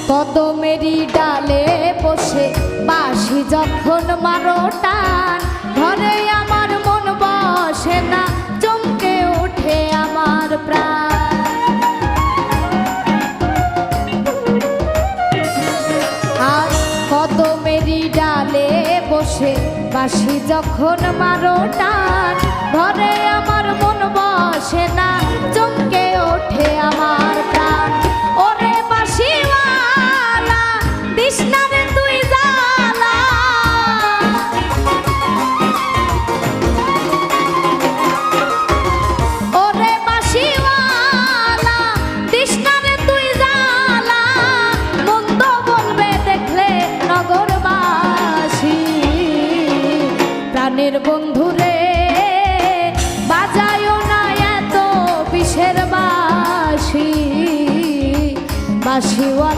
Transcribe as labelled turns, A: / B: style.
A: কদমেরই ডালে বসে বাঁশি যখন মারো টান, ঘরে আমার মন বসে না, চমকে ওঠে আমার প্রাণ। আর কদমেরই ডালে বসে বাঁশি যখন মারো টান, ঘরে আমার মন বসে না, চমকে ওঠে আমার প্রাণ। ওরে বাঁশিওয়ালা দিস না রে তুই জ্বালা, ওরে বাঁশিওয়ালা দিস না রে তুই জ্বালা, মন্দ বলবে দেখলে নগরবাসী। প্রাণের বন্ধুরে বাজায়ও না এত বিষের বাঁশি, বাঁশিওয়ালা।